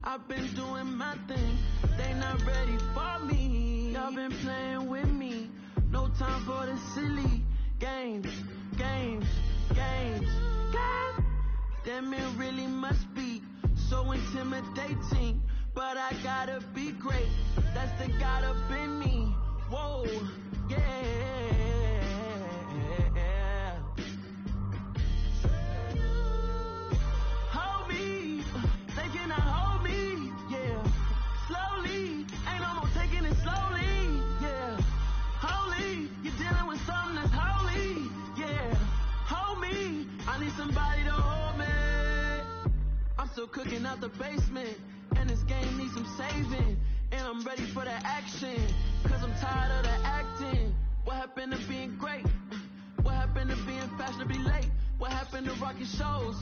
I've been doing my thing, they not ready for me. Y'all been playing with me, no time for the silly games. Damn, it really must be so intimidating, but I gotta be great, that's the God up in me. Whoa, yeah. Hold me, they cannot hold me, yeah. Slowly, ain't no more taking it slowly, yeah. Holy, you're dealing with something that's holy, yeah. Hold me, I need somebody to hold me. I'm still cooking out the basement, and this game needs some saving. And I'm ready for the action, cause I'm tired of the acting. What happened to being great? What happened to being fashionably late? What happened to rocking shows?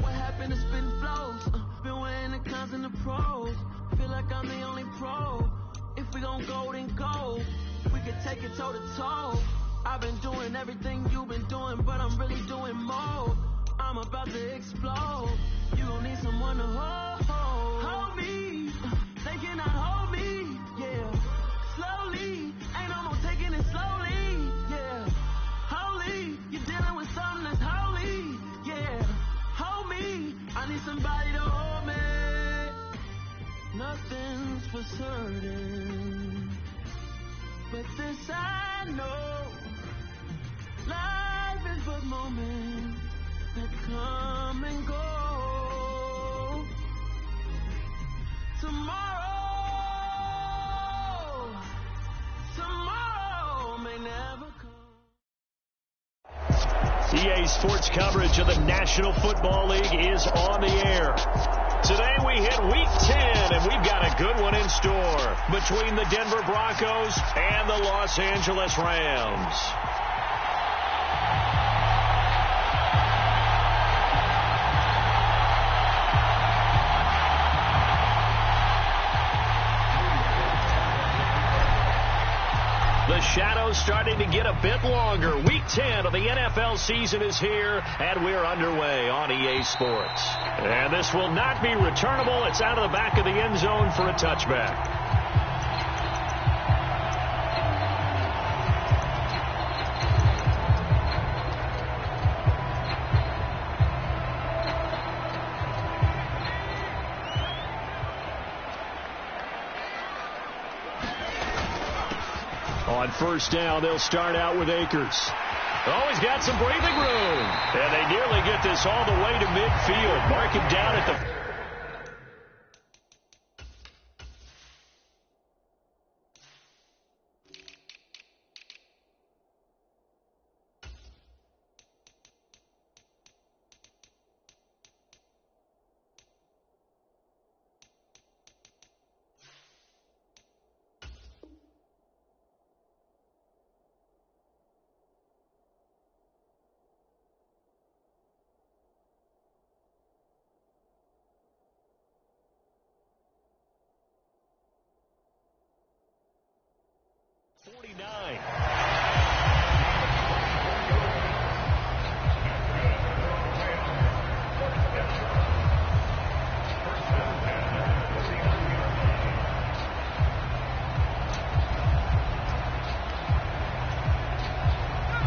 What happened to spitting flows? Been weighing the cons and the pros. Feel like I'm the only pro. If we gon' go, then go. We could take it toe to toe. I've been doing everything you've been doing, but I'm really doing more. I'm about to explode. You gon' need someone to hold me. They cannot hold me, yeah. Slowly, ain't no more taking it slowly, yeah. Holy, you're dealing with something that's holy, yeah. Hold me, I need somebody to hold me. Nothing's for certain, but this I know. Life is but moments that come and go. Tomorrow may never come. EA Sports coverage of the National Football League is on the air. Today we hit Week 10, and we've got a good one in store between the Denver Broncos and the Los Angeles Rams. The shadows starting to get a bit longer. Week 10 of the NFL season is here, and we're underway on EA Sports. And this will not be returnable. It's out of the back of the end zone for a touchback. On first down, they'll start out with Akers. Oh, he's got some breathing room. And they nearly get this all the way to midfield. Mark him down at the...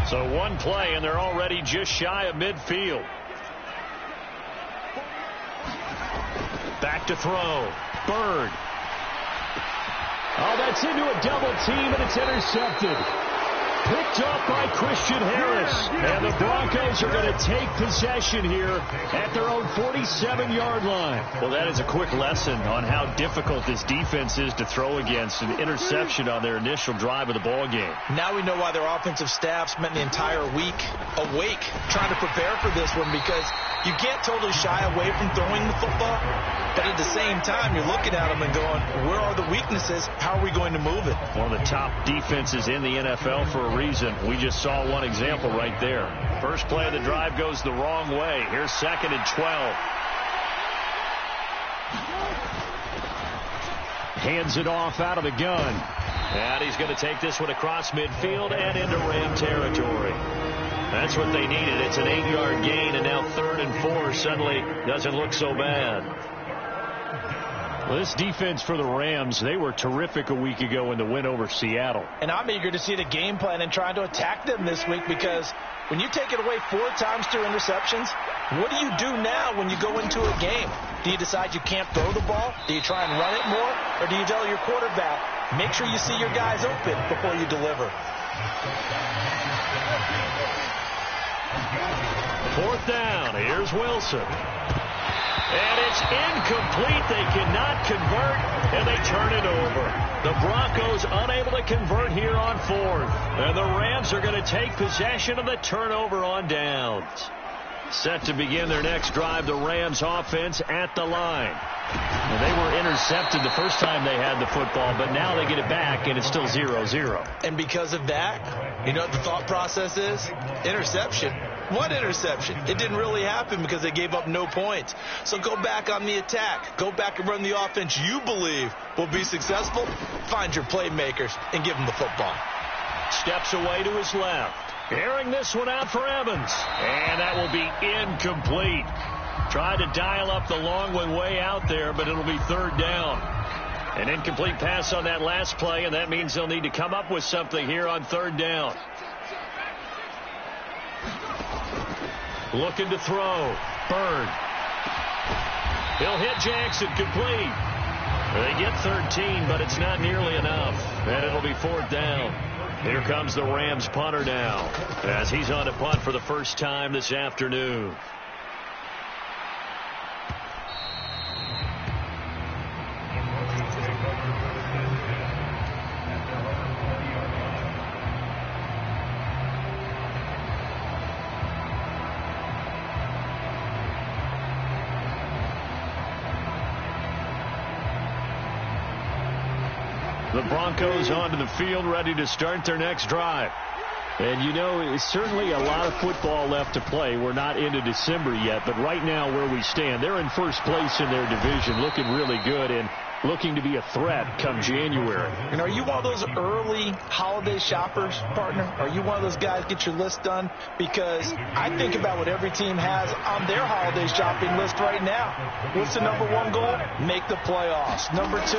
So one play, and they're already just shy of midfield. Back to throw. Bird. Oh, that's into a double team, and it's intercepted. Picked off by Christian Harris. And the Broncos are going to take possession here at their own 47-yard line. Well, that is a quick lesson on how difficult this defense is to throw against. An interception on their initial drive of the ball game. Now we know why their offensive staff spent the entire week awake trying to prepare for this one, because you can't totally shy away from throwing the football. But at the same time, you're looking at them and going, where are the weaknesses? How are we going to move it? One of the top defenses in the NFL for a reason. We just saw one example right there. First play of the drive goes the wrong way. Here's 2nd and 12. Hands it off out of the gun. And he's going to take this one across midfield and into Ram territory. That's what they needed. It's an 8-yard gain, and now 3rd and 4 suddenly doesn't look so bad. Well, this defense for the Rams, they were terrific a week ago in the win over Seattle. And I'm eager to see the game plan and trying to attack them this week, because when you take it away 4 times through interceptions, what do you do now when you go into a game? Do you decide you can't throw the ball? Do you try and run it more? Or do you tell your quarterback, make sure you see your guys open before you deliver? 4th down. Here's Wilson. And it's incomplete. They cannot convert, and they turn it over. The Broncos unable to convert here on 4th. And the Rams are going to take possession of the turnover on downs. Set to begin their next drive, the Rams offense at the line. And they were intercepted the first time they had the football, but now they get it back, and it's still 0-0. And because of that, you know what the thought process is? Interception. What interception? It didn't really happen because they gave up no points. So go back on the attack. Go back and run the offense you believe will be successful. Find your playmakers and give them the football. Steps away to his left. Airing this one out for Evans. And that will be incomplete. Tried to dial up the long one way out there, but it'll be 3rd down. An incomplete pass on that last play, and that means they'll need to come up with something here on 3rd down. Looking to throw. Bird. He'll hit Jackson. Complete. They get 13, but it's not nearly enough. And it'll be 4th down. Here comes the Rams punter now, as he's on to punt for the first time this afternoon. The Broncos onto the field, ready to start their next drive. And, you know, it's certainly a lot of football left to play. We're not into December yet, but right now where we stand, they're in first place in their division, looking really good and looking to be a threat come January. And are you one of those early holiday shoppers, partner? Are you one of those guys get your list done? Because I think about what every team has on their holiday shopping list right now. What's the number 1 goal? Make the playoffs. Number 2,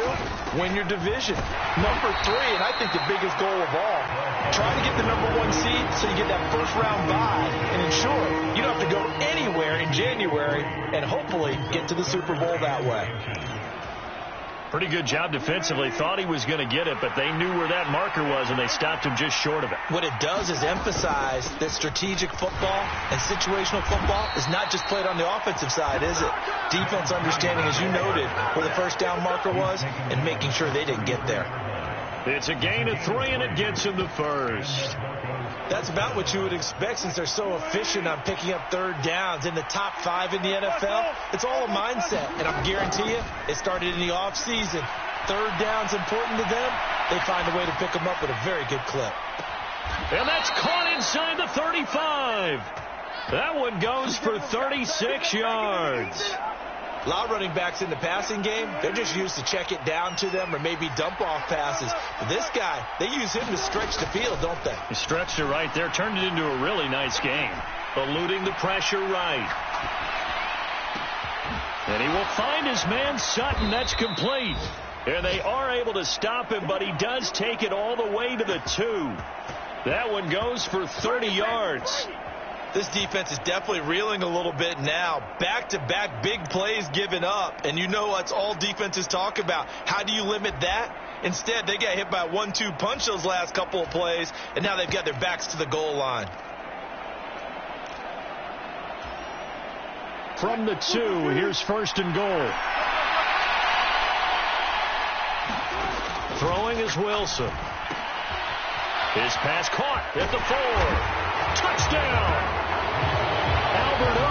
win your division. Number 3, and I think the biggest goal of all, try to get the number 1 seed so you get that first round bye and ensure you don't have to go anywhere in January and hopefully get to the Super Bowl that way. Pretty good job defensively. Thought he was going to get it, but they knew where that marker was, and they stopped him just short of it. What it does is emphasize that strategic football and situational football is not just played on the offensive side, is it? Defense understanding, as you noted, where the first down marker was and making sure they didn't get there. It's a gain of 3, and it gets him the first. That's about what you would expect since they're so efficient on picking up 3rd downs in the top 5 in the NFL. It's all a mindset, and I guarantee you it started in the offseason. 3rd down's important to them. They find a way to pick them up at a very good clip. And that's caught inside the 35. That one goes for 36 yards. A lot of running backs in the passing game, they're just used to check it down to them or maybe dump-off passes. But this guy, they use him to stretch the field, don't they? He stretched it right there, turned it into a really nice game. Eluding the pressure right. And he will find his man Sutton. That's complete. And they are able to stop him, but he does take it all the way to the 2. That one goes for 30 yards. This defense is definitely reeling a little bit now. Back-to-back big plays given up. And you know what's all defenses talk about. How do you limit that? Instead, they got hit by a 1-2 punch those last couple of plays, and now they've got their backs to the goal line. From the 2, here's 1st and goal. Throwing is Wilson. His pass caught at the 4. Touchdown! Albert O,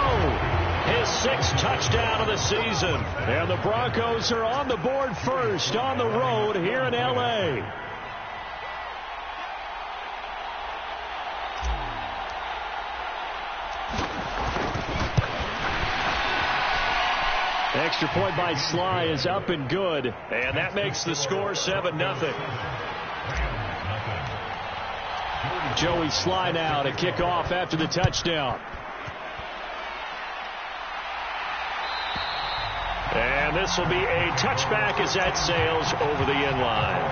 his 6th touchdown of the season. And the Broncos are on the board first on the road here in L.A. Extra point by Sly is up and good. And that makes the score 7-0. Joey Sly now to kick off after the touchdown. And And this will be a touchback as that sails over the end line.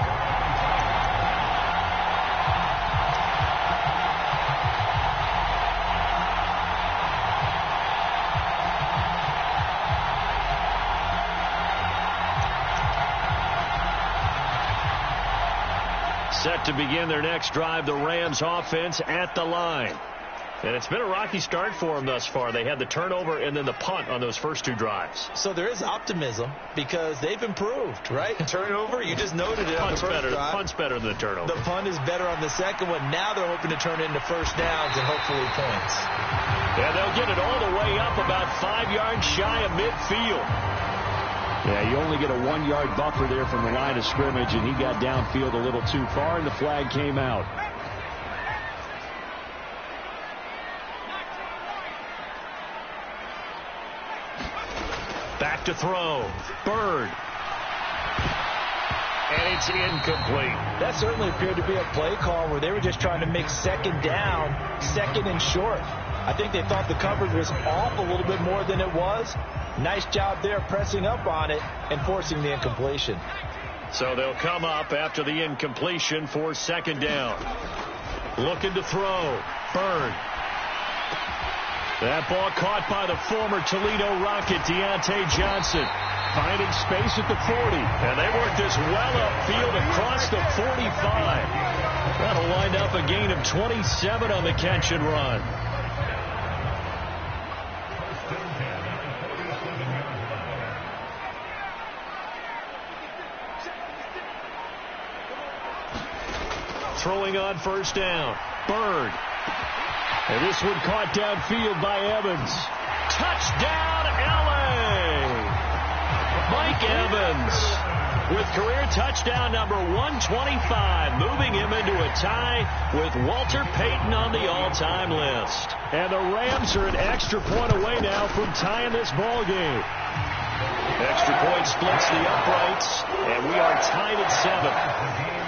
Set to begin their next drive, the Rams offense at the line. And it's been a rocky start for them thus far. They had the turnover and then the punt on those first two drives. So there is optimism because they've improved, right? Turnover, you just noted it on the first drive. Punt's better than the turnover. The punt is better on the second one. Now they're hoping to turn it into first downs and hopefully points. And they'll get it all the way up about 5 yards shy of midfield. Yeah, you only get a 1 yard buffer there from the line of scrimmage, and he got downfield a little too far, and the flag came out. Back to throw. Bird. And it's incomplete. That certainly appeared to be a play call where they were just trying to make second down, second and short. I think they thought the coverage was off a little bit more than it was. Nice job there pressing up on it and forcing the incompletion. So they'll come up after the incompletion for second down. Looking to throw. Bird. That ball caught by the former Toledo Rocket, Deontay Johnson. Finding space at the 40. And they work this well upfield across the 45. That'll wind up a gain of 27 on the catch and run. Throwing on first down. Bird. And this one caught downfield by Evans. Touchdown, L.A. Mike Evans with career touchdown number 125, moving him into a tie with Walter Payton on the all-time list. And the Rams are an extra point away now from tying this ball game. Extra point splits the uprights, and we are tied at 7.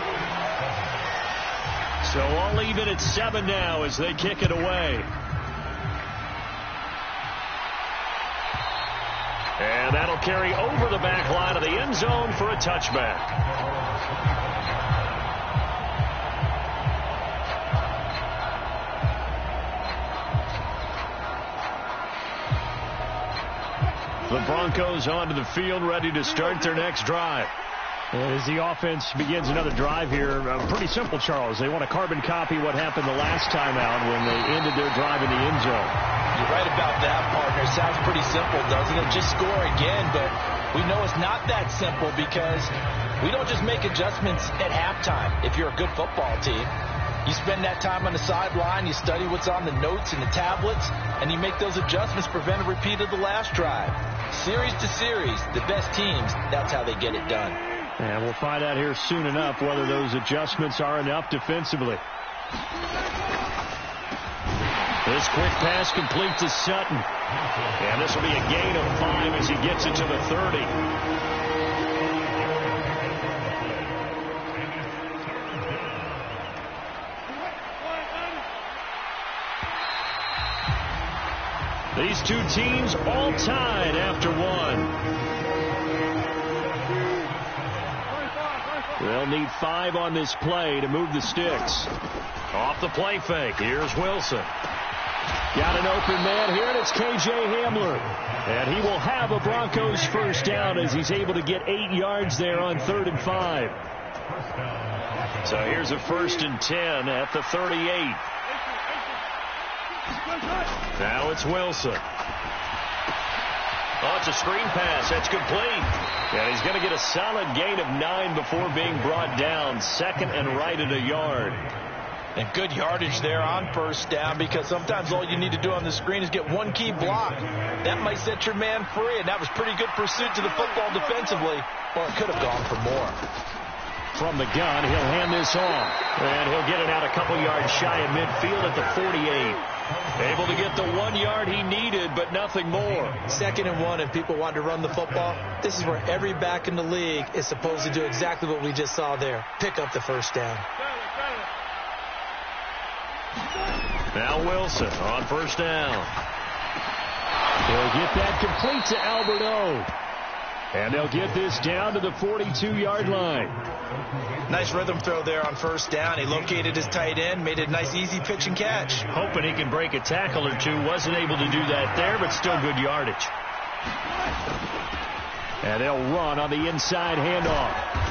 So all even at 7 now as they kick it away. And that'll carry over the back line of the end zone for a touchback. The Broncos onto the field, ready to start their next drive. As the offense begins another drive here, pretty simple, Charles. They want to carbon copy what happened the last time out when they ended their drive in the end zone. You're right about that, partner. Sounds pretty simple, doesn't it? Just score again, but we know it's not that simple because we don't just make adjustments at halftime if you're a good football team. You spend that time on the sideline, you study what's on the notes and the tablets, and you make those adjustments, prevent a repeat of the last drive. Series to series, the best teams, that's how they get it done. And we'll find out here soon enough whether those adjustments are enough defensively. This quick pass complete to Sutton. And this will be a gain of 5 as he gets it to the 30. These two teams all tied after 1. They'll need 5 on this play to move the sticks. Off the play fake. Here's Wilson. Got an open man here, and it's K.J. Hamler. And he will have a Broncos first down as he's able to get 8 yards there on 3rd and 5. So here's a 1st and 10 at the 38. Now it's Wilson. Oh, it's a screen pass. That's complete. And he's going to get a solid gain of 9 before being brought down. 2nd and right at a yard. And good yardage there on first down because sometimes all you need to do on the screen is get one key block. That might set your man free, and that was pretty good pursuit to the football defensively, or it could have gone for more. From the gun, he'll hand this off. And he'll get it out a couple yards shy of midfield at the 48. Able to get the 1 yard he needed, but nothing more. 2nd and 1, and people want to run the football. This is where every back in the league is supposed to do exactly what we just saw there. Pick up the first down. Now Wilson on first down. He'll get that complete to Albert O. And they'll get this down to the 42-yard line. Nice rhythm throw there on first down. He located his tight end, made a nice easy pitch and catch. Hoping he can break a tackle or two. Wasn't able to do that there, but still good yardage. And they'll run on the inside handoff.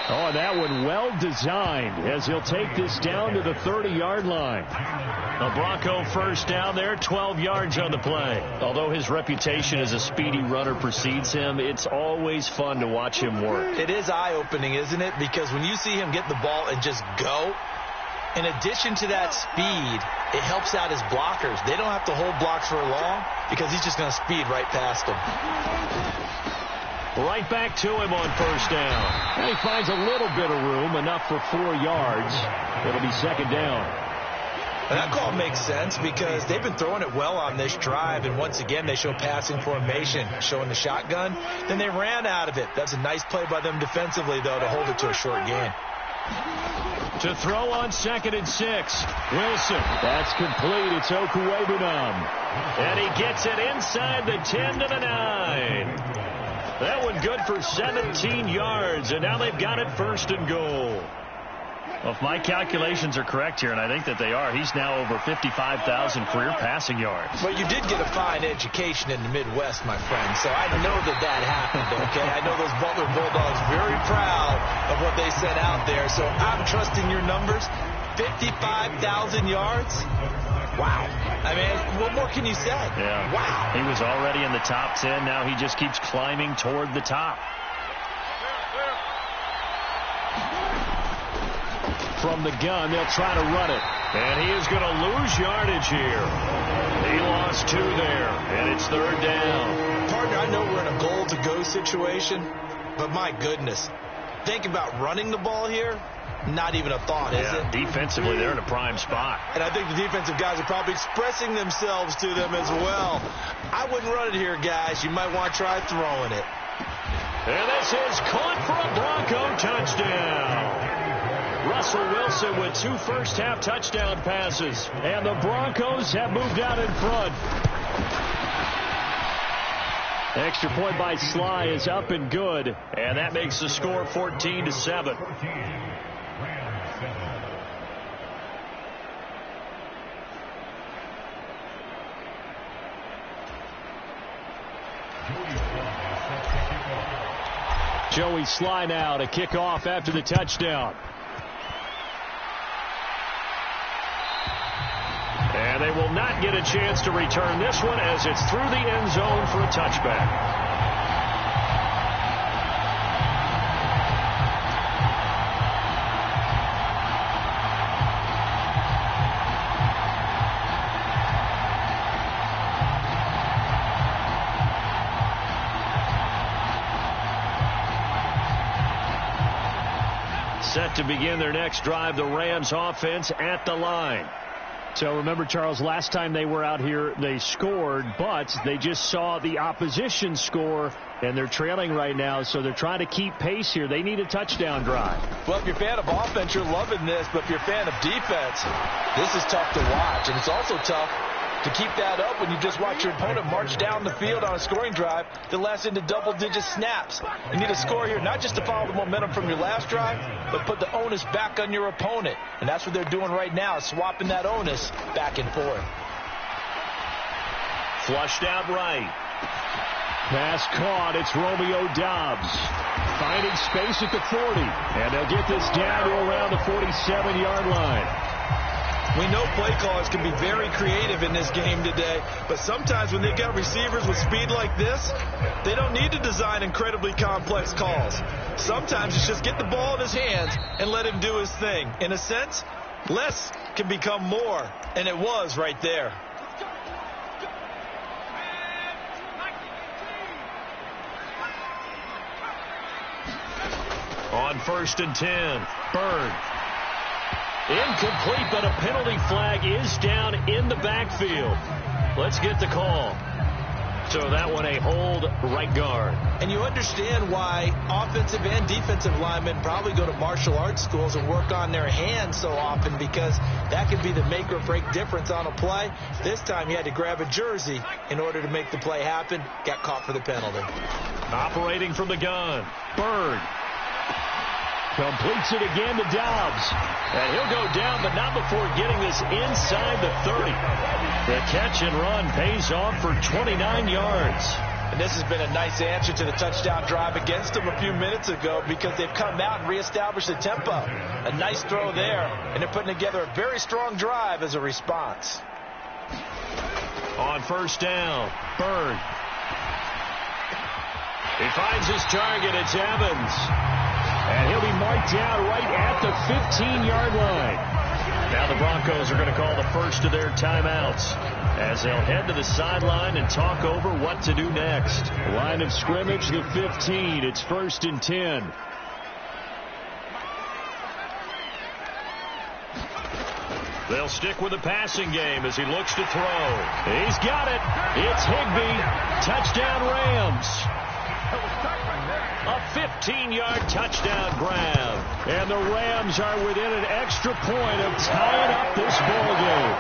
Oh, and that one well designed as he'll take this down to the 30-yard line. A Bronco first down there, 12 yards on the play. Although his reputation as a speedy runner precedes him, it's always fun to watch him work. It is eye-opening, isn't it? Because when you see him get the ball and just go, in addition to that speed, it helps out his blockers. They don't have to hold blocks for long because he's just going to speed right past them. Right back to him on first down. And he finds a little bit of room, enough for 4 yards. It'll be second down. And that call makes sense because they've been throwing it well on this drive, and once again they show passing formation, showing the shotgun. Then they ran out of it. That's a nice play by them defensively, though, to hold it to a short gain. To throw on 2nd and 6. Wilson. That's complete. It's Okuwebunam. And he gets it inside the 10 to the 9. That one good for 17 yards, and now they've got it 1st and goal. Well, if my calculations are correct here, and I think that they are, he's now over 55,000 career passing yards. Well, you did get a fine education in the Midwest, my friend, so I know that happened, okay? I know those Butler Bulldogs very proud of what they sent out there, so I'm trusting your numbers. 55,000 yards? Wow. I mean, what more can you say? Yeah. Wow. He was already in the top 10. Now he just keeps climbing toward the top. From the gun, they'll try to run it. And he is going to lose yardage here. He lost 2 there, and it's 3rd down. Partner, I know we're in a goal-to-go situation, but my goodness. Think about running the ball here. Not even a thought, is it? Defensively, they're in a prime spot. And I think the defensive guys are probably expressing themselves to them as well. I wouldn't run it here, guys. You might want to try throwing it. And this is caught for a Bronco touchdown. Russell Wilson with 2 first-half touchdown passes. And the Broncos have moved out in front. Extra point by Sly is up and good. And that makes the score 14-7. Joey Sly now to kick off after the touchdown. And they will not get a chance to return this one as it's through the end zone for a touchback. Set to begin their next drive, the Rams offense at the line. So remember, Charles, last time they were out here, they scored, but they just saw the opposition score, and they're trailing right now, so they're trying to keep pace here. They need a touchdown drive. Well, if you're a fan of offense, you're loving this, but if you're a fan of defense, this is tough to watch, and it's also tough to keep that up when you just watch your opponent march down the field on a scoring drive that lasts into double-digit snaps. You need a score here, not just to follow the momentum from your last drive, but put the onus back on your opponent. And that's what they're doing right now, swapping that onus back and forth. Flushed out right. Pass caught. It's Romeo Doubs. Finding space at the 40. And they'll get this down to around the 47-yard line. We know play callers can be very creative in this game today, but sometimes when they've got receivers with speed like this, they don't need to design incredibly complex calls. Sometimes it's just get the ball in his hands and let him do his thing. In a sense, less can become more, and it was right there. On 1st and 10, Bird. Incomplete, but a penalty flag is down in the backfield. Let's get the call. So that one a hold right guard. And you understand why offensive and defensive linemen probably go to martial arts schools and work on their hands so often, because that could be the make or break difference on a play. This time he had to grab a jersey in order to make the play happen. Got caught for the penalty. Operating from the gun. Bird. Completes it again to Dobbs. And he'll go down, but not before getting this inside the 30. The catch and run pays off for 29 yards. And this has been a nice answer to the touchdown drive against them a few minutes ago because they've come out and reestablished the tempo. A nice throw there, and they're putting together a very strong drive as a response. On first down, Bird. He finds his target. It's Evans. And he'll be marked down right at the 15-yard line. Now the Broncos are going to call the first of their timeouts as they'll head to the sideline and talk over what to do next. Line of scrimmage, the 15. It's 1st and 10. They'll stick with the passing game as he looks to throw. He's got it. It's Higbee. Touchdown Rams. A 15-yard touchdown grab. And the Rams are within an extra point of tying up this ball game.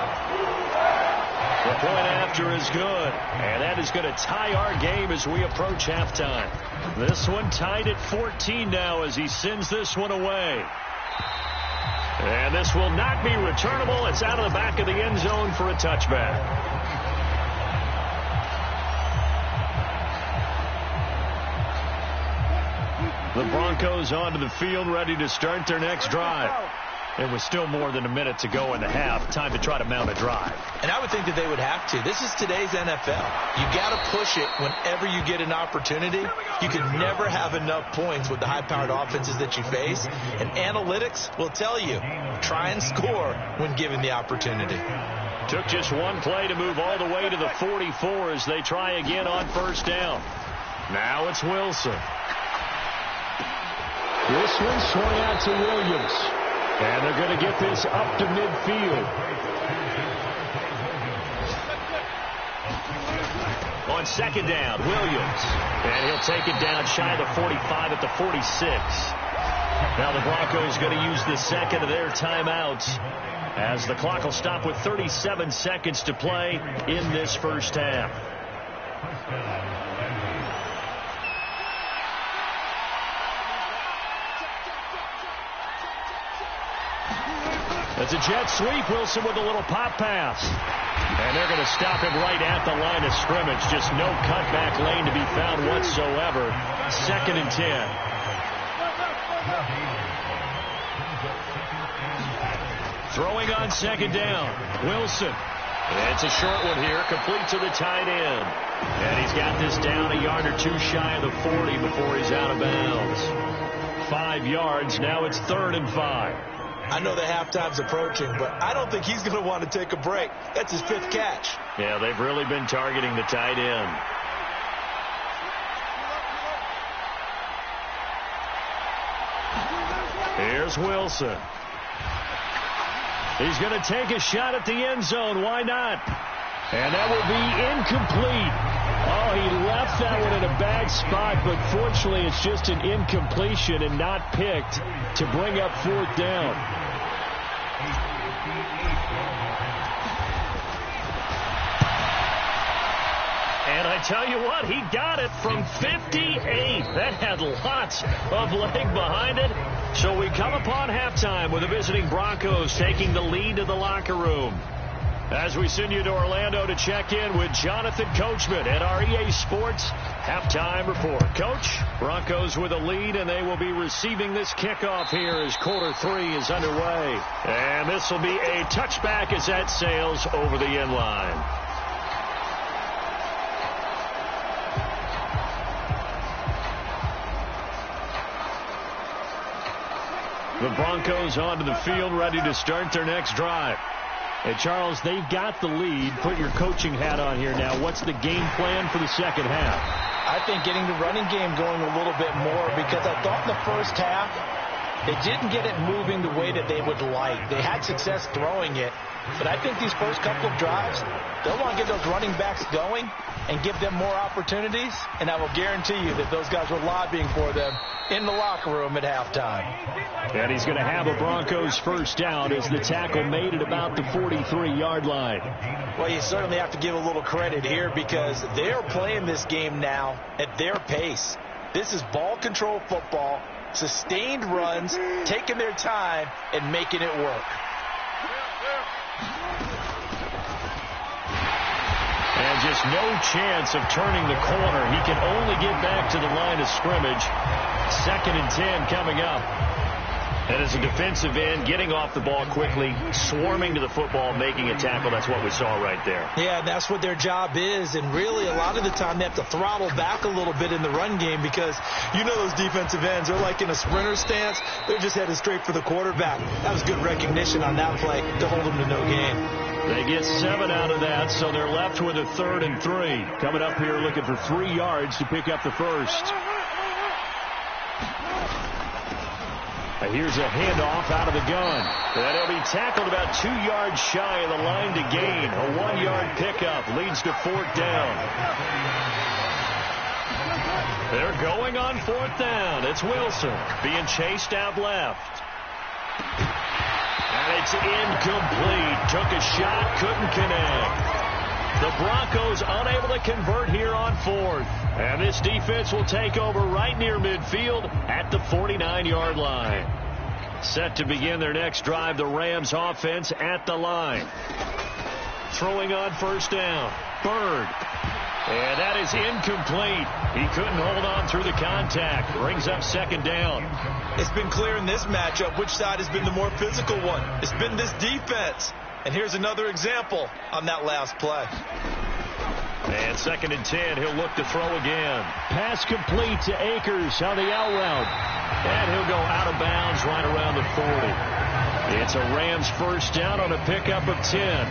The point after is good. And that is going to tie our game as we approach halftime. This one tied at 14 now as he sends this one away. And this will not be returnable. It's out of the back of the end zone for a touchback. The Broncos onto the field, ready to start their next drive. It was still more than a minute to go in the half. Time to try to mount a drive. And I would think that they would have to. This is today's NFL. You got to push it whenever you get an opportunity. You can never have enough points with the high-powered offenses that you face. And analytics will tell you, try and score when given the opportunity. Took just one play to move all the way to the 44 as they try again on first down. Now it's Wilson. This one swung out to Williams. And they're going to get this up to midfield. On second down, Williams. And he'll take it down shy of the 45 at the 46. Now the Broncos going to use the second of their timeouts as the clock will stop with 37 seconds to play in this first half. It's a jet sweep. Wilson with a little pop pass. And they're going to stop him right at the line of scrimmage. Just no cutback lane to be found whatsoever. 2nd and 10. Throwing on second down. Wilson. It's a short one here. Complete to the tight end. And he's got this down a yard or two shy of the 40 before he's out of bounds. 5 yards. Now it's 3rd and 5. I know the halftime's approaching, but I don't think he's going to want to take a break. That's his 5th catch. Yeah, they've really been targeting the tight end. Here's Wilson. He's going to take a shot at the end zone. Why not? And that will be incomplete. Oh, he left that one in a bad spot, but fortunately it's just an incompletion and not picked to bring up 4th down. And I tell you what, he got it from 58. That had lots of leg behind it. So we come upon halftime with the visiting Broncos taking the lead to the locker room. As we send you to Orlando to check in with Jonathan Coachman at our EA Sports Halftime Report. Coach, Broncos with a lead, and they will be receiving this kickoff here as quarter 3 is underway. And this will be a touchback as that sails over the end line. The Broncos onto the field, ready to start their next drive. Hey, Charles, they've got the lead. Put your coaching hat on here now. What's the game plan for the second half? I think getting the running game going a little bit more because I thought in the first half they didn't get it moving the way that they would like. They had success throwing it, But I think these first couple of drives, they'll want to get those running backs going and give them more opportunities. And I will guarantee you that those guys were lobbying for them in the locker room at halftime. And he's going to have a Broncos first down as the tackle made at about the 43-yard line. Well, you certainly have to give a little credit here because they're playing this game now at their pace. This is ball control football, sustained runs, taking their time and making it work. And just no chance of turning the corner. He can only get back to the line of scrimmage. 2nd and 10 coming up. And as a defensive end, getting off the ball quickly, swarming to the football, making a tackle. That's what we saw right there. Yeah, that's what their job is. And really, a lot of the time, they have to throttle back a little bit in the run game because you know those defensive ends are like in a sprinter stance. They're just headed straight for the quarterback. That was good recognition on that play to hold them to no gain. They get 7 out of that, so they're left with a 3rd and 3. Coming up here looking for 3 yards to pick up the first. Here's a handoff out of the gun. And he'll be tackled about 2 yards shy of the line to gain. A 1-yard pickup leads to 4th down. They're going on 4th down. It's Wilson being chased out left. And it's incomplete. Took a shot, couldn't connect. The Broncos unable to convert here on 4th. And this defense will take over right near midfield at the 49-yard line. Set to begin their next drive, the Rams offense at the line. Throwing on 1st down. Bird. And that is incomplete. He couldn't hold on through the contact. Brings up 2nd down. It's been clear in this matchup which side has been the more physical one. It's been this defense. And here's another example on that last play. And 2nd and 10, he'll look to throw again. Pass complete to Akers on the out route. And he'll go out of bounds right around the 40. It's a Rams first down on a pickup of 10.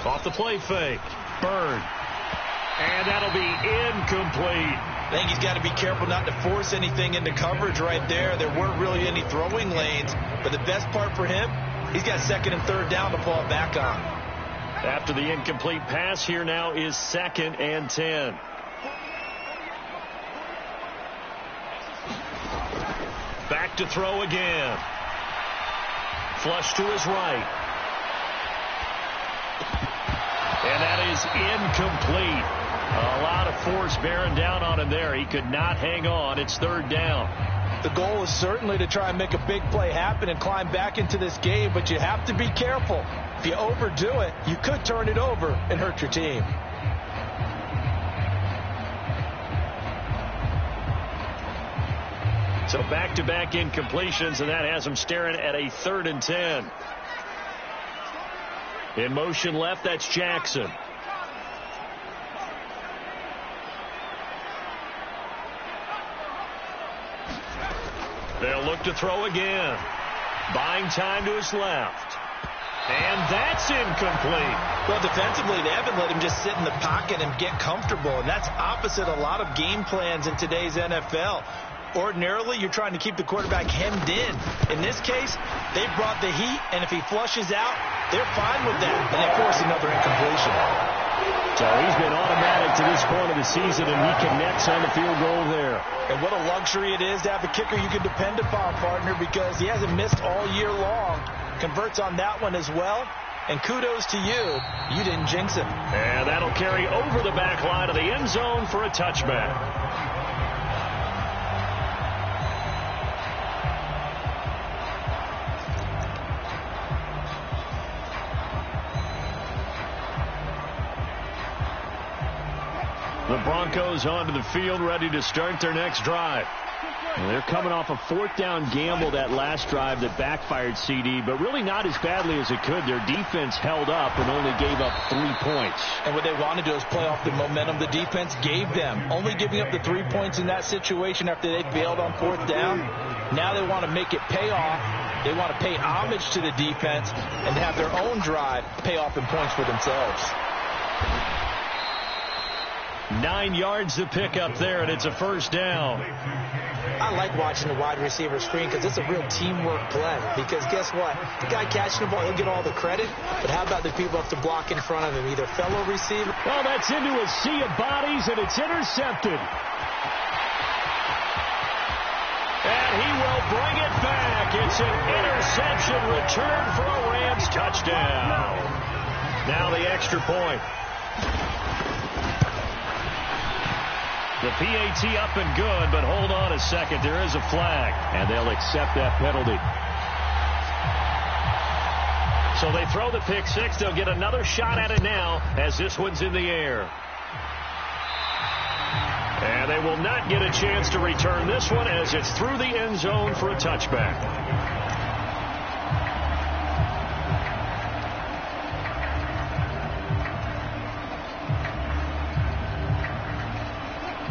Off the play fake. Bird. And that'll be incomplete. I think he's got to be careful not to force anything into coverage right there. There weren't really any throwing lanes. But the best part for him, he's got 2nd and 3rd down to fall back on. After the incomplete pass, here now is 2nd and 10. Back to throw again. Flush to his right. And that is incomplete. A lot of force bearing down on him there. He could not hang on. It's 3rd down. The goal is certainly to try and make a big play happen and climb back into this game, but you have to be careful. If you overdo it, you could turn it over and hurt your team. So back-to-back incompletions, and that has him staring at a 3rd and 10. In motion left, that's Jackson. They'll look to throw again. Buying time to his left. And that's incomplete. Well, defensively, they haven't let him just sit in the pocket and get comfortable, and that's opposite a lot of game plans in today's NFL. Ordinarily, you're trying to keep the quarterback hemmed in. In this case, they brought the heat, and if he flushes out, they're fine with that, and they force another incompletion. So he's been automatic to this point of the season, and he connects on the field goal there. And what a luxury it is to have a kicker you can depend upon, partner, because he hasn't missed all year long. Converts on that one as well. And kudos to you. You didn't jinx him. And that'll carry over the back line of the end zone for a touchback. The Broncos onto the field, ready to start their next drive. And they're coming off a 4th down gamble that last drive that backfired CD, but really not as badly as it could. Their defense held up and only gave up 3 points. And what they want to do is play off the momentum the defense gave them. Only giving up the 3 points in that situation after they bailed on 4th down. Now they want to make it pay off. They want to pay homage to the defense and have their own drive pay off in points for themselves. 9 yards to pick up there, and it's a first down. I like watching the wide receiver screen because it's a real teamwork play. Because guess what? The guy catching the ball, he'll get all the credit. But how about the people have to block in front of him? Either fellow receiver. Well, that's into a sea of bodies, and it's intercepted. And he will bring it back. It's an interception return for a Rams touchdown. Now the extra point. The PAT up and good, but hold on a second. There is a flag, and they'll accept that penalty. So they throw the pick six. They'll get another shot at it now as this one's in the air. And they will not get a chance to return this one as it's through the end zone for a touchback.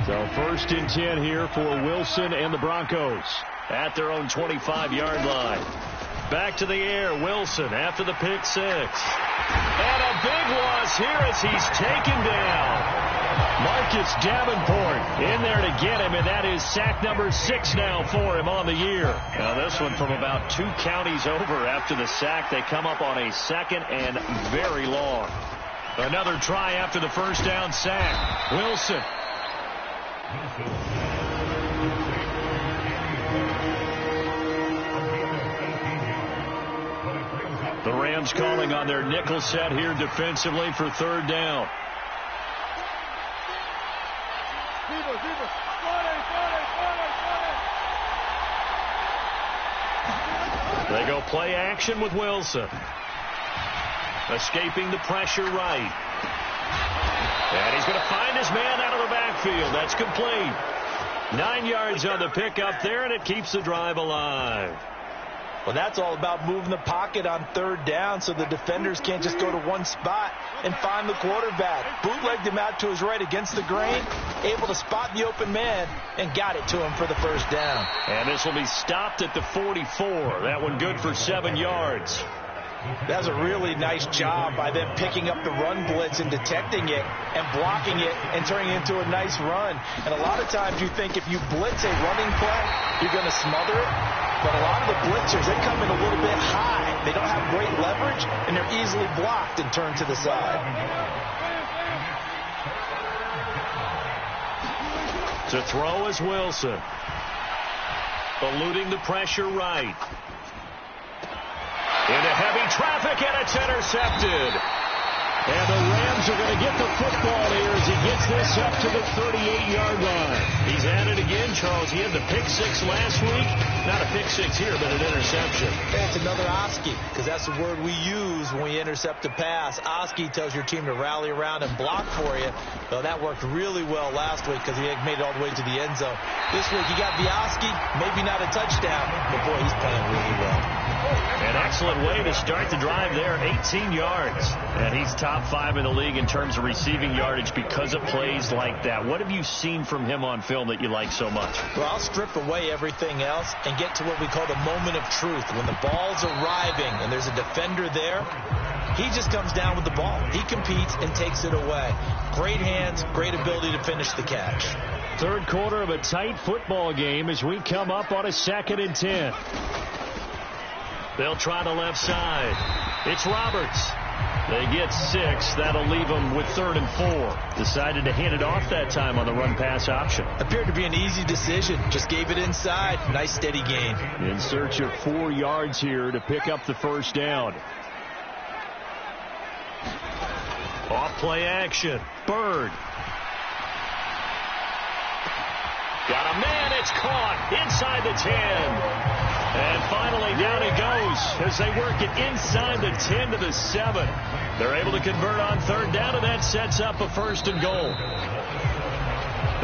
So 1st and 10 here for Wilson and the Broncos at their own 25-yard line. Back to the air, Wilson after the pick six. And a big loss here as he's taken down. Marcus Davenport in there to get him, and that is sack number 6 now for him on the year. Now this one from about 2 counties over after the sack. They come up on a 2nd and very long. Another try after the first down sack. Wilson. The Rams calling on their nickel set here defensively for 3rd down. They go play action with Wilson. Escaping the pressure right. And he's going to find his man out of the backfield. That's complete. 9 yards on the pickup there, and it keeps the drive alive. Well, that's all about moving the pocket on 3rd down so the defenders can't just go to one spot and find the quarterback. Bootlegged him out to his right against the grain, able to spot the open man, and got it to him for the first down. And this will be stopped at the 44. That one good for 7 yards. That's a really nice job by them picking up the run blitz and detecting it and blocking it and turning it into a nice run. And a lot of times you think if you blitz a running play, you're going to smother it. But a lot of the blitzers, they come in a little bit high. They don't have great leverage, and they're easily blocked and turned to the side. To throw is Wilson. Eluding the pressure right. Into heavy traffic, and it's intercepted. And the Rams are going to get the football here as he gets this up to the 38-yard line. He's at it again, Charles. He had the pick six last week. Not a pick six here, but an interception. It's another Oski, because that's the word we use when we intercept a pass. Oski tells your team to rally around and block for you. Though that worked really well last week because he had made it all the way to the end zone. This week, you got the Oski, maybe not a touchdown, but boy, he's playing really well. An excellent way to start the drive there, 18 yards. And he's top 5 in the league in terms of receiving yardage because of plays like that. What have you seen from him on film that you like so much? Well, I'll strip away everything else and get to what we call the moment of truth. When the ball's arriving and there's a defender there, he just comes down with the ball. He competes and takes it away. Great hands, great ability to finish the catch. 3rd quarter of a tight football game as we come up on a 2nd and 10. They'll try the left side. It's Roberts. They get 6. That'll leave them with 3rd and 4. Decided to hand it off that time on the run-pass option. Appeared to be an easy decision. Just gave it inside. Nice steady gain. In search of 4 yards here to pick up the first down. Off play action. Bird. Got a man. It's caught inside the 10. And finally, down he goes as they work it inside the 10 to the 7. They're able to convert on 3rd down, and that sets up a 1st and goal.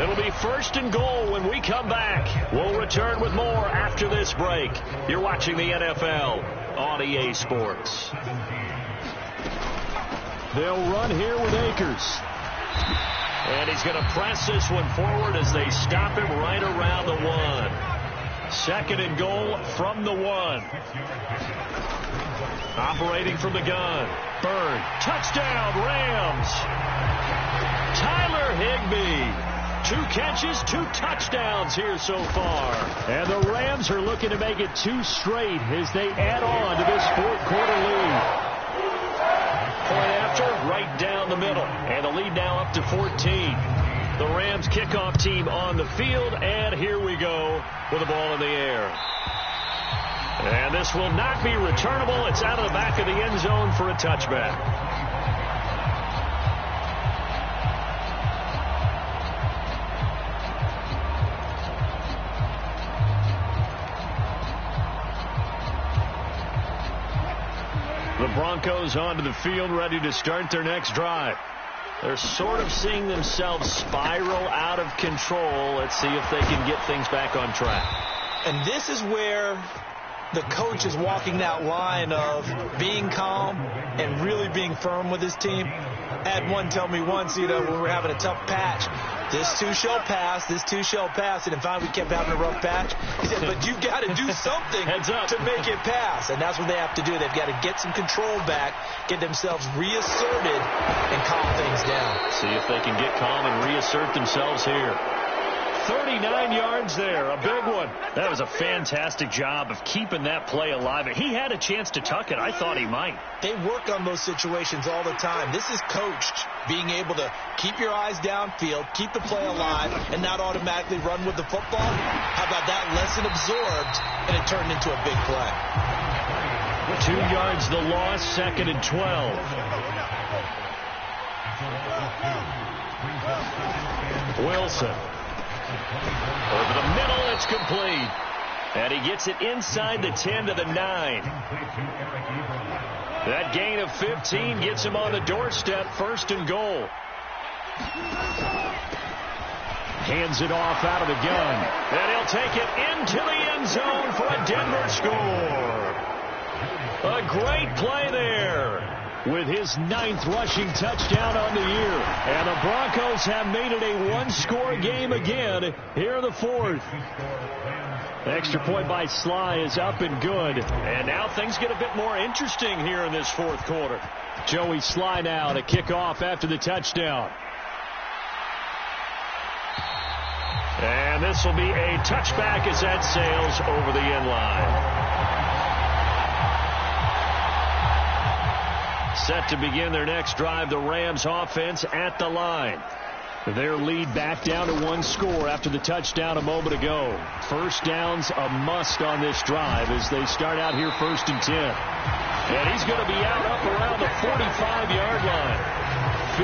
It'll be 1st and goal when we come back. We'll return with more after this break. You're watching the NFL on EA Sports. They'll run here with Akers. And he's going to press this one forward as they stop him right around the 1. 2nd and goal from the 1. Operating from the gun. Bird. Touchdown, Rams. Tyler Higbee. 2 catches, 2 touchdowns here so far. And the Rams are looking to make it 2 straight as they add on to this 4th quarter lead. Point after, right down the middle. And the lead now up to 14. The Rams kickoff team on the field, and here we go with the ball in the air. And this will not be returnable. It's out of the back of the end zone for a touchback. The Broncos onto the field, ready to start their next drive. They're sort of seeing themselves spiral out of control. Let's see if they can get things back on track. And this is where the coach is walking that line of being calm and really being firm with his team. I had one tell me once, when we were having a tough patch, this too shall pass, this too shall pass. And finally we kept having a rough patch. He said, but you've got to do something to make it pass. And that's what they have to do. They've got to get some control back, get themselves reasserted, and calm things down. See if they can get calm and reassert themselves here. 39 yards there, a big one. That was a fantastic job of keeping that play alive. He had a chance to tuck it. I thought he might. They work on those situations all the time. This is coached, being able to keep your eyes downfield, keep the play alive, and not automatically run with the football. How about that? Lesson absorbed, and it turned into a big play. 2 yards the loss, 2nd and 12. Wilson. Over the middle, it's complete. And he gets it inside the 10 to the 9. That gain of 15 gets him on the doorstep, 1st and goal. Hands it off out of the gun. And he'll take it into the end zone for a Denver score. A great play there, with his 9th rushing touchdown on the year. And the Broncos have made it a 1-score game again here in the 4th. Extra point by Sly is up and good. And now things get a bit more interesting here in this 4th quarter. Joey Sly now to kick off after the touchdown. And this will be a touchback as that sails over the end line. Set to begin their next drive, the Rams offense at the line. Their lead back down to 1 score after the touchdown a moment ago. First down's a must on this drive as they start out here 1st and 10. And he's going to be out up around the 45-yard line.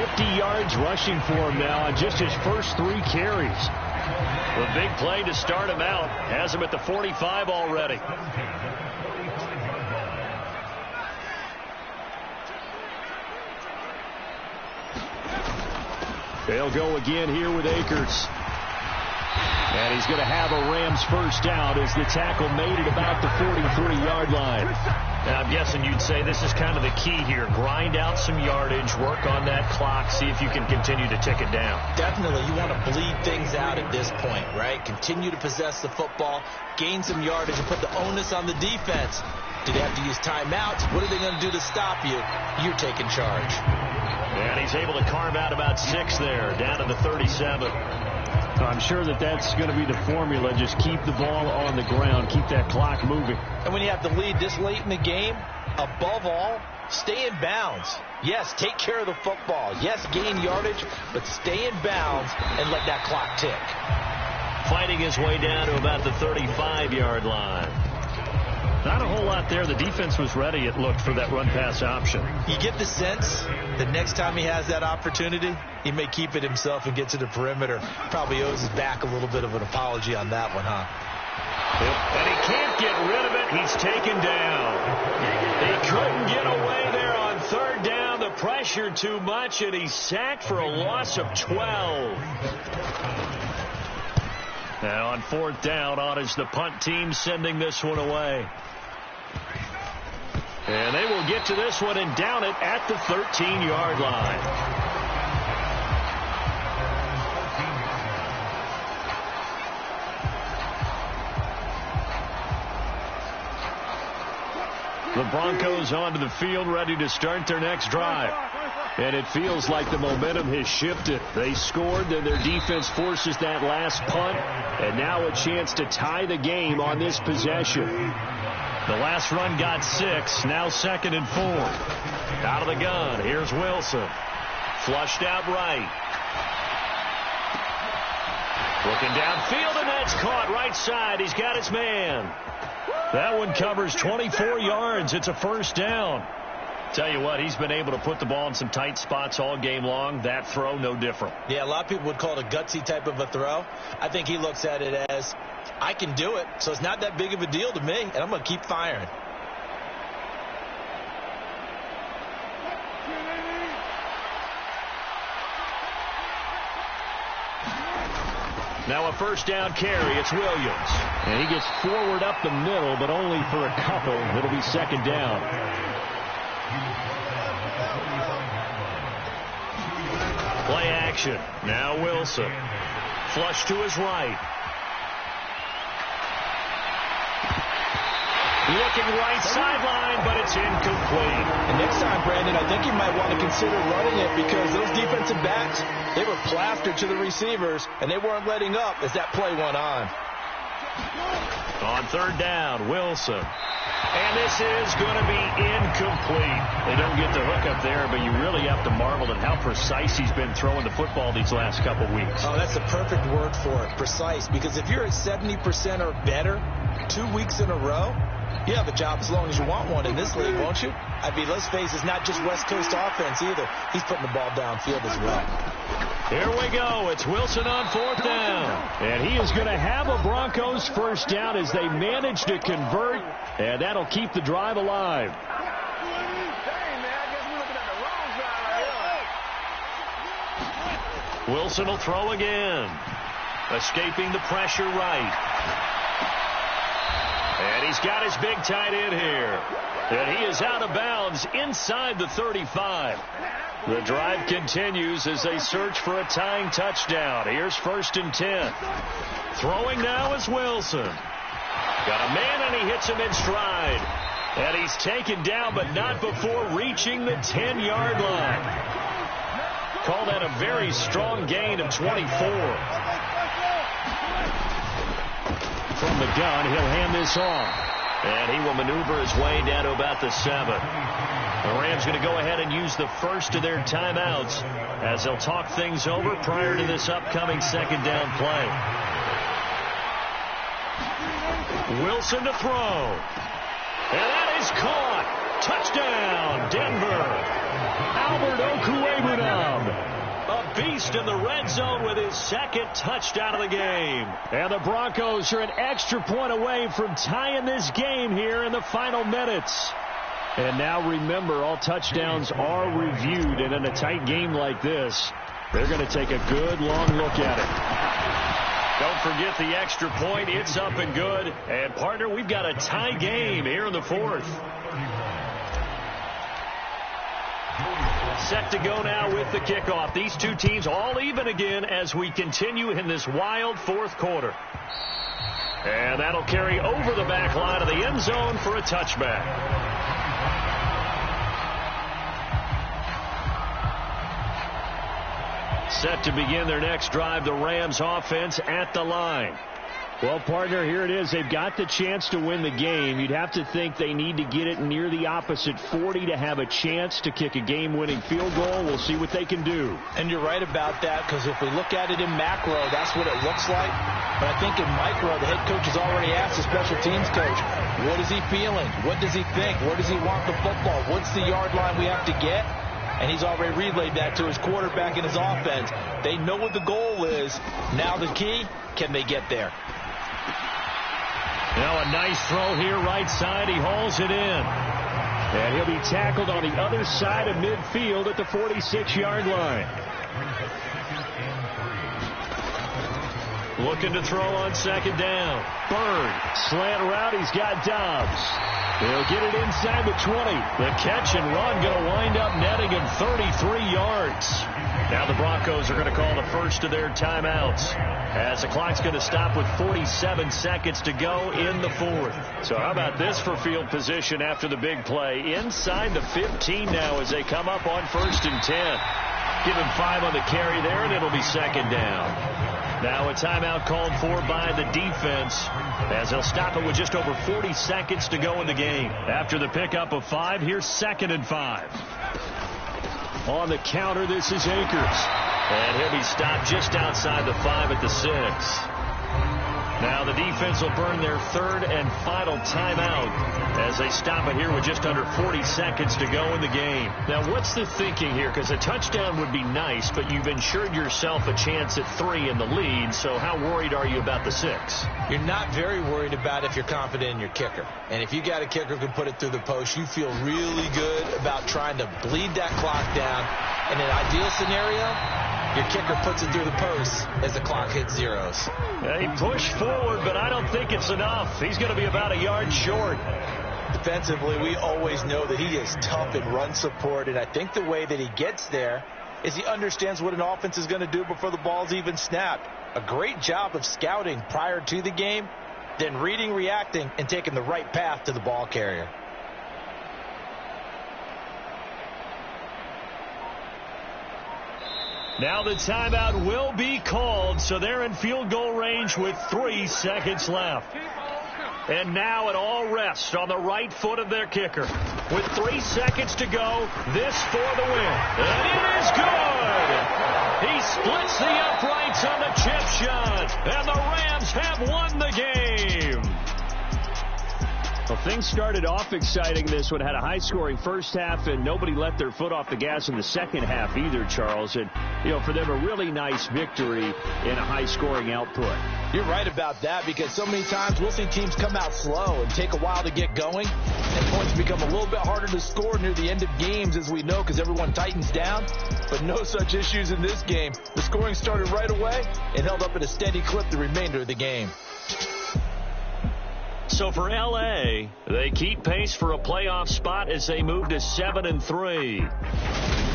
50 yards rushing for him now on just his first 3 carries. A big play to start him out. Has him at the 45 already. They'll go again here with Akers. And he's going to have a Rams first down as the tackle made it about the 43-yard line. And I'm guessing you'd say this is kind of the key here. Grind out some yardage, work on that clock, see if you can continue to tick it down. Definitely. You want to bleed things out at this point, right? Continue to possess the football, gain some yardage, and put the onus on the defense. Do they have to use timeouts? What are they going to do to stop you? You're taking charge. And he's able to carve out about 6 there, down to the 37. I'm sure that's going to be the formula. Just keep the ball on the ground, keep that clock moving. And when you have the lead this late in the game, above all, stay in bounds. Yes, take care of the football. Yes, gain yardage, but stay in bounds and let that clock tick. Fighting his way down to about the 35-yard line. Not a whole lot there. The defense was ready, it looked, for that run-pass option. You get the sense that next time he has that opportunity, he may keep it himself and get to the perimeter. Probably owes his back a little bit of an apology on that one, huh? And he can't get rid of it. He's taken down. He couldn't get away there on 3rd down. The pressure too much, and he's sacked for a loss of 12. Now on 4th down, on is the punt team sending this one away. And they will get to this one and down it at the 13-yard line. The Broncos onto the field, ready to start their next drive. And it feels like the momentum has shifted. They scored, then their defense forces that last punt, and now a chance to tie the game on this possession. The last run got 6, now 2nd and 4. Out of the gun, here's Wilson. Flushed out right. Looking downfield, and that's caught right side. He's got his man. That one covers 24 yards. It's a first down. Tell you what, he's been able to put the ball in some tight spots all game long. That throw, no different. Yeah, a lot of people would call it a gutsy type of a throw. I think he looks at it as, I can do it, so it's not that big of a deal to me, and I'm going to keep firing. Now a first down carry. It's Williams. And he gets forward up the middle, but only for a couple. It'll be 2nd down. Play action. Now Wilson. Flush to his right. Looking right sideline, but it's incomplete. And next time, Brandon, I think you might want to consider running it because those defensive backs, they were plastered to the receivers, and they weren't letting up as that play went on. On 3rd down, Wilson. And this is going to be incomplete. They don't get the hook up there, but you really have to marvel at how precise he's been throwing the football these last couple weeks. Oh, that's the perfect word for it, precise. Because if you're at 70% or better 2 weeks in a row, you have a job as long as you want one in this league, won't you? I mean, let's face it, it's not just West Coast offense either. He's putting the ball downfield as well. Here we go. It's Wilson on 4th down. And he is going to have a Broncos first down as they manage to convert. And that'll keep the drive alive. Wilson will throw again. Escaping the pressure right. And he's got his big tight end here. And he is out of bounds inside the 35. The drive continues as they search for a tying touchdown. Here's 1st and 10. Throwing now is Wilson. Got a man, and he hits him in stride. And he's taken down, but not before reaching the 10-yard line. Call that a very strong gain of 24. From the gun, he'll hand this off. And he will maneuver his way down to about the 7. The Rams going to go ahead and use the first of their timeouts as they'll talk things over prior to this upcoming 2nd down play. Wilson to throw. And that is caught. Touchdown, Denver. Albert Okwuegbunam. A beast in the red zone with his 2nd touchdown of the game. And the Broncos are an extra point away from tying this game here in the final minutes. And now remember, all touchdowns are reviewed. And in a tight game like this, they're going to take a good long look at it. Don't forget the extra point. It's up and good. And, partner, we've got a tie game here in the 4th. Set to go now with the kickoff. These two teams all even again as we continue in this wild 4th quarter. And that'll carry over the back line of the end zone for a touchback. Set to begin their next drive, the Rams offense at the line. Well, partner, here it is. They've got the chance to win the game. You'd have to think they need to get it near the opposite 40 to have a chance to kick a game-winning field goal. We'll see what they can do. And you're right about that, because if we look at it in macro, that's what it looks like. But I think in micro, the head coach has already asked the special teams coach, what is he feeling? What does he think? Where does he want the football? What's the yard line we have to get? And he's already relayed that to his quarterback and his offense. They know what the goal is. Now the key, can they get there? Now a nice throw here, right side. He hauls it in. And he'll be tackled on the other side of midfield at the 46-yard line. Looking to throw on second down. Bird, slant route, he's got Dobbs. He'll get it inside the 20. The catch and run going to wind up netting him 33 yards. Now the Broncos are going to call the first of their timeouts, as the clock's going to stop with 47 seconds to go in the fourth. So how about this for field position after the big play? Inside the 15 now as they come up on 1st and 10. Give him 5 on the carry there, and it'll be second down. Now a timeout called for by the defense, as they'll stop it with just over 40 seconds to go in the game. After the pickup of 5, here's 2nd and 5. On the counter, this is Akers. And he'll be stopped just outside the 5 at the 6. Now the defense will burn their 3rd and final timeout as they stop it here with just under 40 seconds to go in the game. Now what's the thinking here? Because a touchdown would be nice, but you've ensured yourself a chance at 3 in the lead. So how worried are you about the 6? You're not very worried about if you're confident in your kicker. And if you got a kicker who can put it through the post, you feel really good about trying to bleed that clock down. In an ideal scenario, your kicker puts it through the post as the clock hits zeros. He pushed forward, but I don't think it's enough. He's going to be about a yard short. Defensively, we always know that he is tough in run support, and I think the way that he gets there is he understands what an offense is going to do before the ball's even snapped. A great job of scouting prior to the game, then reading, reacting, and taking the right path to the ball carrier. Now the timeout will be called, so they're in field goal range with 3 seconds left. And now it all rests on the right foot of their kicker. With 3 seconds to go, this for the win. And it is good! He splits the uprights on the chip shot, and the Rams have won the game. Well, things started off exciting. This one had a high-scoring first half, and nobody let their foot off the gas in the second half either, Charles. And, you know, for them, a really nice victory in a high-scoring output. You're right about that, because so many times we'll see teams come out slow and take a while to get going, and points become a little bit harder to score near the end of games, as we know, because everyone tightens down. But no such issues in this game. The scoring started right away and held up at a steady clip the remainder of the game. So for L.A., they keep pace for a playoff spot as they move to 7-3.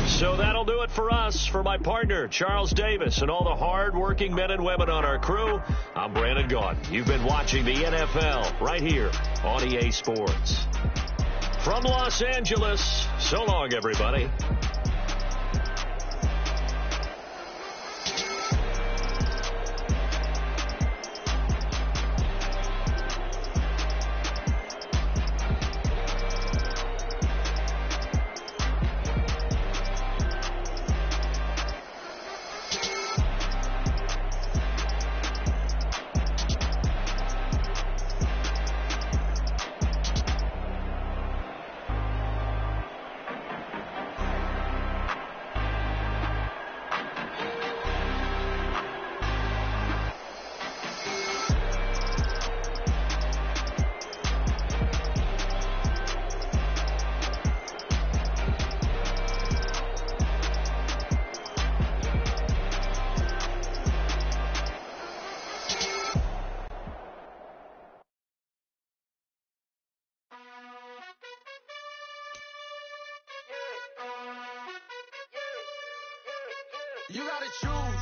So that'll do it for us. For my partner, Charles Davis, and all the hard-working men and women on our crew, I'm Brandon Gaudin. You've been watching the NFL right here on EA Sports. From Los Angeles, so long, everybody. You gotta choose.